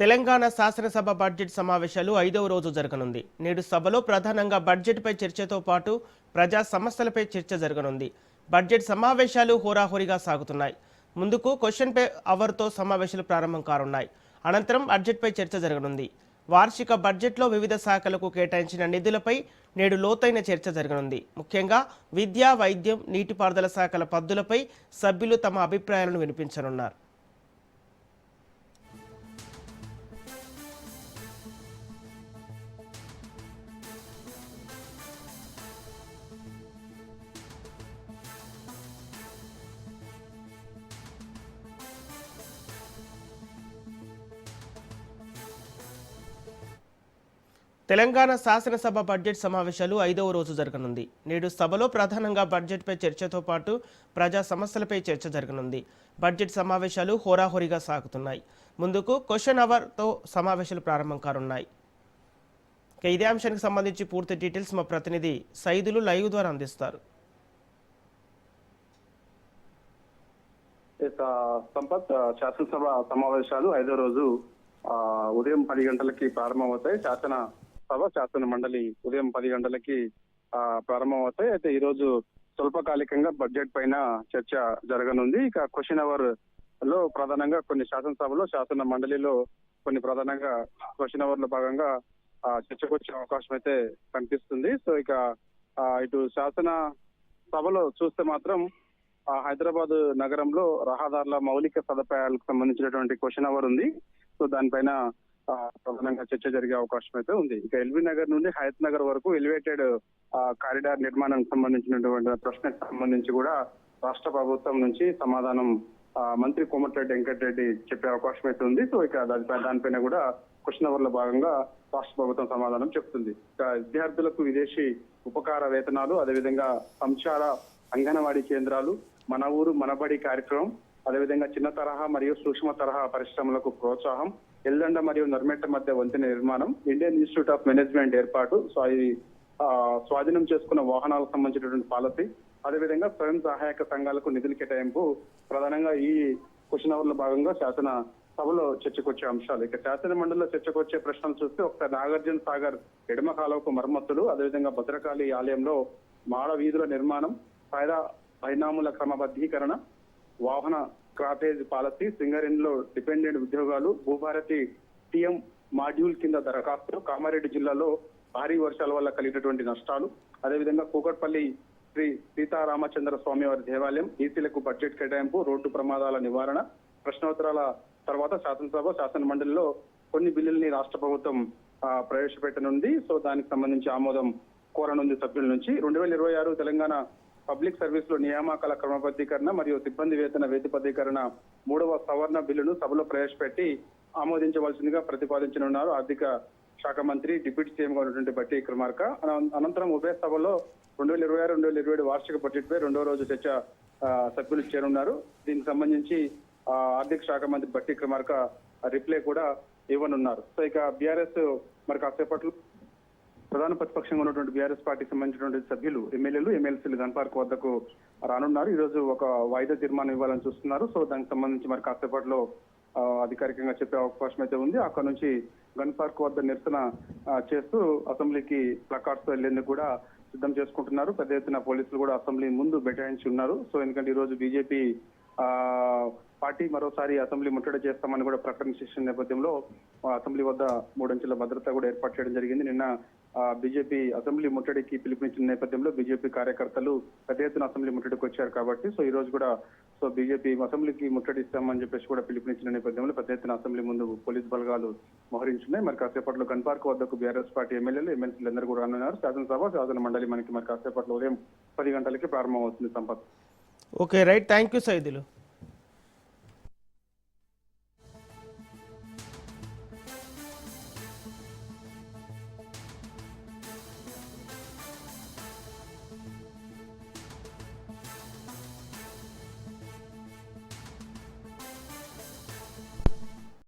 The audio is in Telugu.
తెలంగాణ శాసనసభ బడ్జెట్ సమావేశాలు 5వ రోజు జరగనుంది. నేడు సభలో ప్రధానంగా బడ్జెట్పై చర్చతో పాటు ప్రజా సమస్యలపై చర్చ జరగనుంది. బడ్జెట్ సమావేశాలు హోరాహోరీగా సాగుతున్నాయి. ముందుకు క్వశ్చన్ అవర్తో సమావేశాలు ప్రారంభం కానున్నాయి. అనంతరం బడ్జెట్పై చర్చ జరగనుంది. వార్షిక బడ్జెట్లో వివిధ శాఖలకు కేటాయించిన నిధులపై నేడు లోతైన చర్చ జరగనుంది. ముఖ్యంగా విద్య, వైద్యం, నీటిపారుదల శాఖల పద్దులపై సభ్యులు తమ అభిప్రాయాలను వినిపించనున్నారు. తెలంగాణ శాసనసభ బడ్జెట్ సమావేశాలు 5వ రోజు జరగనుంది. నేడు సభలో ప్రధానంగా బడ్జెట్పై చర్చతో పాటు ప్రజా సమస్యలపై చర్చ జరగనుంది. బడ్జెట్ సమావేశాలు హోరాహోరీగా సాగుతున్నాయి. ముందుకు క్వశ్చన్ అవర్తో సమావేశాలు ప్రారంభం కానున్నాయి. ఇదే అంశానికి సంబంధించి పూర్తి డీటెయిల్స్ మా ప్రతినిధి సైదులు లైవ్ ద్వారా అందిస్తారు. సంపత్, శాసనసభ సమావేశాలు 5వ రోజు ఉదయం 10 గంటలకి ప్రారంభమవుతాయి. శాసన మండలి ఉదయం 10 గంటలకి ప్రారంభమవుతాయి. అయితే ఈ రోజు స్వల్పకాలికంగా బడ్జెట్ పైన చర్చ జరగనుంది. ఇక క్వశ్చన్ అవర్ లో ప్రధానంగా కొన్ని శాసనసభలో, శాసన మండలిలో కొన్ని ప్రధానంగా క్వశ్చన్ అవర్ లో భాగంగా చర్చకు వచ్చే అవకాశం అయితే కనిపిస్తుంది. సో ఇక ఇటు శాసన సభలో చూస్తే మాత్రం హైదరాబాద్ నగరంలో రహదారుల మౌలిక సదుపాయాలకు సంబంధించినటువంటి క్వశ్చన్ అవర్ ఉంది. సో దానిపైన ప్రధానంగా చర్చ జరిగే అవకాశం అయితే ఉంది. ఇక ఎల్బీ నగర్ నుండి హయత్ నగర్ వరకు ఎలివేటెడ్ కారిడార్ నిర్మాణానికి సంబంధించినటువంటి ప్రశ్నకు సంబంధించి కూడా రాష్ట్ర ప్రభుత్వం నుంచి సమాధానం మంత్రి కోమటిరెడ్డి వెంకటరెడ్డి చెప్పే అవకాశం అయితే ఉంది. సో ఇక దానిపైన కూడా క్వశ్చన్ అవర్ లో భాగంగా రాష్ట్ర ప్రభుత్వం సమాధానం చెప్తుంది. ఇక విద్యార్థులకు విదేశీ ఉపకార వేతనాలు, అదేవిధంగా సంచార అంగన్వాడీ కేంద్రాలు, మన ఊరు మనబడి కార్యక్రమం, అదేవిధంగా చిన్న తరహా మరియు సూక్ష్మ తరహా పరిశ్రమలకు ప్రోత్సాహం, ఎల్దండ మరియు నర్మెట్ట మధ్య వంతెన నిర్మాణం, ఇండియన్ ఇన్స్టిట్యూట్ ఆఫ్ మేనేజ్మెంట్ ఏర్పాటు, స్వాధీనం చేసుకున్న వాహనాలకు సంబంధించినటువంటి పాలసీ, అదేవిధంగా స్వయం సహాయక సంఘాలకు నిధులు కేటాయింపు ప్రధానంగా ఈ క్వశ్చన్ అవర్ లో భాగంగా శాసన సభలో చర్చకొచ్చే అంశాలు. ఇక శాసన మండలిలో చర్చకొచ్చే ప్రశ్నలు చూస్తే ఒకసారి నాగార్జున సాగర్ ఎడమ కాలువకు మరమ్మతులు, అదేవిధంగా భద్రకాళి ఆలయంలో మాడ వీధుల నిర్మాణం, పరిణాముల క్రమబద్ధీకరణ, వాహన క్రాపేజ్ పాలసీ, సింగరేణిలో డిపెండెంట్ ఉద్యోగాలు, భూభారతి టీఎం మాడ్యూల్ కింద దరఖాస్తులు, కామారెడ్డి జిల్లాలో భారీ వర్షాల వల్ల కలిగినటువంటి నష్టాలు, అదేవిధంగా కూకట్పల్లి శ్రీ సీతారామచంద్ర స్వామి వారి దేవాలయం, ఈసీలకు బడ్జెట్ కేటాయింపు, రోడ్డు ప్రమాదాల నివారణ, ప్రశ్నోత్తరాల తర్వాత శాసనసభ, శాసన మండలిలో కొన్ని బిల్లుల్ని రాష్ట్ర ప్రభుత్వం ప్రవేశపెట్టనుంది. సో దానికి సంబంధించి ఆమోదం కోరనుంది సభ్యుల నుంచి. 2026 తెలంగాణ పబ్లిక్ సర్వీస్ లో నియామకాల క్రమబద్ధీకరణ మరియు సిబ్బంది వేతన వేదిపద్ధీకరణ 3వ సవరణ బిల్లును సభలో ప్రవేశపెట్టి ఆమోదించవలసిందిగా ప్రతిపాదించనున్నారు ఆర్థిక శాఖ మంత్రి, డిప్యూటీ సీఎం గా ఉన్నటువంటి బట్టి విక్రమార్క. అనంతరం ఉభయ సభలో 2026-2027 వార్షిక బడ్జెట్ పై 2వ రోజు చర్చ సభ్యులు చేరున్నారు. దీనికి సంబంధించి ఆర్థిక శాఖ మంత్రి బట్టి విక్రమార్క రిప్లై కూడా ఇవ్వనున్నారు. సో ఇక బీఆర్ఎస్ మరి కాసేపట్లో ప్రధాన ప్రతిపక్షంగా ఉన్నటువంటి బీఆర్ఎస్ పార్టీకి సంబంధించినటువంటి సభ్యులు, ఎమ్మెల్యేలు, ఎమ్మెల్సీలు గన్ పార్క్ వద్దకు రానున్నారు. ఈ రోజు ఒక వాయిదా తీర్మానం ఇవ్వాలని చూస్తున్నారు. సో దానికి సంబంధించి మరి కాసేపట్లో అధికారికంగా చెప్పే అవకాశం అయితే ఉంది. అక్కడ నుంచి గన్ పార్క్ వద్ద నిరసన చేస్తూ అసెంబ్లీకి ప్లకార్డ్స్ వెళ్లేందుకు కూడా సిద్ధం చేసుకుంటున్నారు. పెద్ద ఎత్తున పోలీసులు కూడా అసెంబ్లీ ముందు బైఠాయించి ఉన్నారు. సో ఎందుకంటే ఈ రోజు బీజేపీ పార్టీ మరోసారి అసెంబ్లీ ముట్టడి చేస్తామని కూడా ప్రకటించిన నేపథ్యంలో అసెంబ్లీ వద్ద 3 అంచెల భద్రత కూడా ఏర్పాటు చేయడం జరిగింది. నిన్న బీజేపీ అసెంబ్లీ ముట్టడికి పిలుపునిచ్చిన నేపథ్యంలో బీజేపీ కార్యకర్తలు పెద్ద ఎత్తున అసెంబ్లీ ముట్టడికి వచ్చారు కాబట్టి సో ఈ రోజు కూడా బీజేపీ అసెంబ్లీకి ముట్టడి ఇస్తామని చెప్పేసి కూడా పిలుపునిచ్చిన నేపథ్యంలో పెద్ద ఎత్తున అసెంబ్లీ ముందు పోలీస్ బలగాలు మోహరించున్నాయి. మరి కాసేపట్లో గన్ పార్క్ వద్దకు బీఆర్ఎస్ పార్టీ ఎమ్మెల్యేలు, ఎమ్మెల్సీలు అందరూ కూడా రానున్నారు. శాసనసభ, శాసన మండలి మనకి మరి కాసేపట్లో ఉదయం 10 గంటలకి ప్రారంభమవుతుంది. Sampath. Okay, right. Thank you Saidulu.